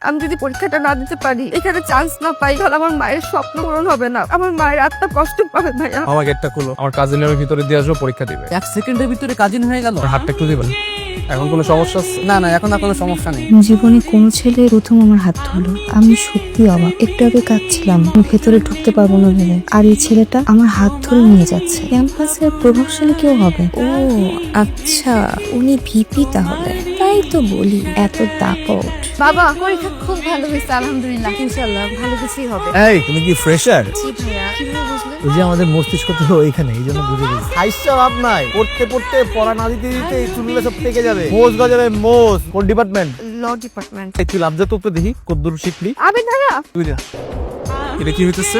আমি যদি পরীক্ষাটা না দিতে পারি, এখানে চান্স না পাই, তাহলে আমার মায়ের স্বপ্ন পূরণ হবে না, আমার মায়ের আত্মা কষ্ট পাবে ভাইয়া। আমার গেটটা খুলো, আমার কাজিনের ভিতরে দিয়ে আসবো, পরীক্ষা দিবে। 1 সেকেন্ডের ভিতরে কাজিন হয়ে গেল। হাতটা একটু দিবেন। এখন কোনো সমস্যা আছে? না না, এখন আর কোনো সমস্যা নেই। জীবনে কোন ছেলে প্রথম আমার হাত ধরলো, আমি সত্যি অবাক। একটু আগে কাঁদছিলাম ভেতরে ঢুকতে পারবো না ভেবে, আর এই ছেলেটা আমার হাত ধরে নিয়ে যাচ্ছে। ক্যাম্পাসের প্রভাবশালী কেউ হবে। ও আচ্ছা, উনি ভিপি তাহলে। তাই তো বলি এত দাপট। বাবা, পরীক্ষা খুব ভালো হয়েছে আলহামদুলিল্লাহ, ইনশাআল্লাহ ভালো কিছুই হবে। এই তুমি কি ফ্রেশার? জি ভাইয়া, কিভাবে বুঝলে? ওই যে আমাদের মস্তিষ্ক তো ওইখানে, এই জন্য বুঝে গেছি। হাইসা লাভ নাই, পড়তে পড়তে পড়া না দিতে দিতে এই চুলগুলো সব পেকে যাবে। মোজ গজাবে মোজ। কোন ডিপার্টমেন্ট? ল ডিপার্টমেন্ট। এই তুই লাভ যা তো দেখি কদ্দুর শিখলি আবে ভাইয়া, তুই না। এটা কি হইতেছে?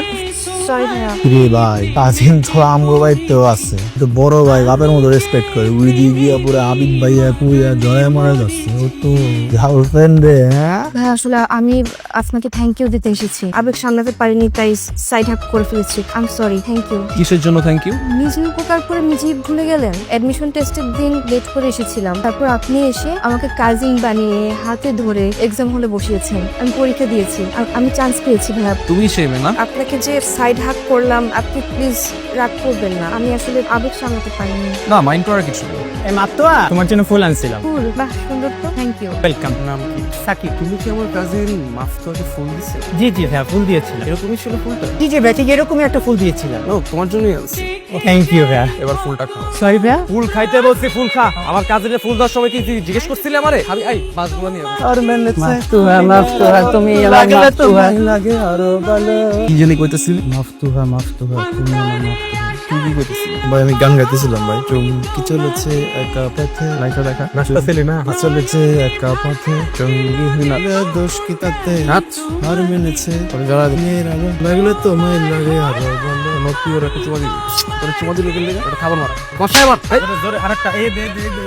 সরি ভাইয়া। রে ভাই, কাজিন তো আমগো বাড়িতেও আছে, তো বড় ভাই বাপের মতো রেসপেক্ট করে। উড়ি দিয়ে গিয়া পুরো আবিদ ভাইয়া কুইয়া জয় মারা যাচ্ছে। ও তো গার্লফ্রেন্ড রে। হ্যাঁ ভাই আসলে আমি আপনাকে থ্যাংক ইউ দিতে এসেছি, আবেগ সামলাতে পারিনি তাই সাইড হাক করে ফেলেছি। I am sorry. Thank you. কিসের জন্য থ্যাংক ইউ? নিজের উপকার করে নিজেই ভুলে গেলেন। অ্যাডমিশন টেস্টের দিন লেট করে এসেছিলাম, তারপর আপনি এসে আমাকে কাজিন বানিয়ে হাতে ধরে এক্সাম হলে বসিয়েছেন। আমি পরীক্ষা দিয়েছি আর আমি চান্স পেয়েছি ভাইয়া। তুমি সেই মেয়ে না? আপনাকে যে সাইড হাক করলাম, আপনি প্লিজ রাগ করবেন না, আমি আসলে আবেগ সামলাতে পারিনি। না, মাইন্ড করার কিছু নেই। এই মাত্রা তোমার জন্য ফুল আনছিলাম। ফুল বাহ, সুন্দর তো, থ্যাংক ইউ। ওয়েলকাম। নাম কি? সাকিব। তুমি কি আমার কাজিন মাফতুয়াকে ফুল দিছে? জি জি হ্যাঁ, ফুল দিয়েছিলাম। এরকমই ছিল ফুলটা? জি জি ভাই, ঠিক এরকমই একটা ফুল দিয়েছিলাম। ও, তোমার জন্যই আনছি। থ্যাংক ইউ ভাই। এবার ফুলটা খাও। সরি ভাই। ফুল খাইতে বলছি, ফুল খা। আমার কাজিনের ফুল দেওয়ার সময় কি তুই জিজ্ঞেস করছিলি আমারে? আমি এই বাসগুলো নিয়ে আসবো। আর মেনে মাফতুহা মাফতুহা, তুমি আমার মাফতুহা। লাগে আরো ভালো। কি জানি কইতেছিলি? মাফতুহা মাফতুহা, তুমি আমার মাফতুহা। তুই কি কইতেছিলি? ভাই আমি গান গাইতেছিলাম ভাই। চুমকি চলেছে একা পথে, লাইটটা দেখা। নাচটা ছেলে না, চলেছে একা পথে, চঙ্গি হইনা দোষ কি তাতে, নাচ। আর মেনেছে তোরে যারা মেয়ের আলো লাগলে তোমায় লাগে আরো ভালো। আমার তুই ওর একটা চুমা দিবি। তোর চুমা দিলে কেন লাগে? ওটা খাবার মারা। কষায় মার। এই, জোরে আরেকটা এ দে দে দে।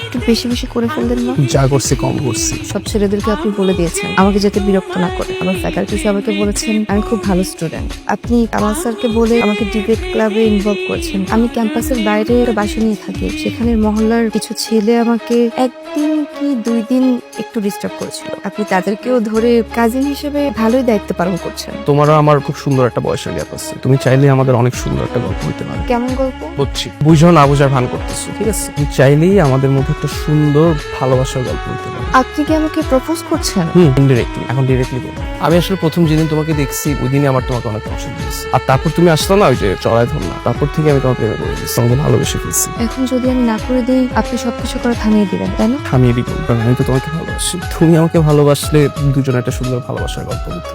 একটু বেশি বেশি করে ফেললেন না? যা করছি কম করছি। সব ছেলেদেরকে আপনি বলে দিয়েছেন আমাকে যাতে বিরক্ত না করে। আমার ফ্যাকাল্টি সবাইকে বলেছেন আমি খুব ভালো স্টুডেন্ট। আপনি কামাল স্যারকে বলে আমাকে ডিবেট ক্লাবে ইনভলভ করেছেন। আমি ক্যাম্পাসের বাইরে একটা বাসা নিয়ে থাকি, সেখানে মহল্লার কিছু ছেলে আমাকে 1 দিন কি 2 দিন একটু ডিস্টার্ব করেছিল। আপনি তাদেরকেও ধরে কাজিন হিসেবে ভালোই দায়িত্ব পালন করছেন। তোমারও আমার খুব সুন্দর একটা বয়সের গ্যাপ আছে। তুমি চাইলে আমাদের অনেক সুন্দর একটা গল্প হইতে পারে। কেমন গল্প? বুঝছি, বুঝো না বুঝার ভান করতেছো, ঠিক আছে? তুমি চাইলেই আমাদের মধ্যে একটা সুন্দর ভালোবাসার গল্প হইতে পারে। আপনি কি আমাকে প্রপোজ করছেন? ইনডিরেক্টলি। এখন ডিরেক্টলি বলবো, আমি আসলে প্রথম যেদিন তোমাকে দেখছি ওই দিনই আমার তোমাকে অনেক পছন্দ হয়েছে। আর তারপর তুমি আসতো না ওই যে চড়াই ধরলাম, তারপর থেকে আমি তোমাকে প্রেমে পড়ে গেছি, তোমাকে ভালোবেসে ফেলছি। এখন যদি আমি না করে দিই আপনি সবকিছু করে থামিয়ে দিবেন, তাই না? থামিয়ে দিব, কারণ আমি তো তোমাকে ভালোবাসি। তুমি আমাকে ভালোবাসলে দুজনে একটা সুন্দর ভালোবাসার গল্প হতো।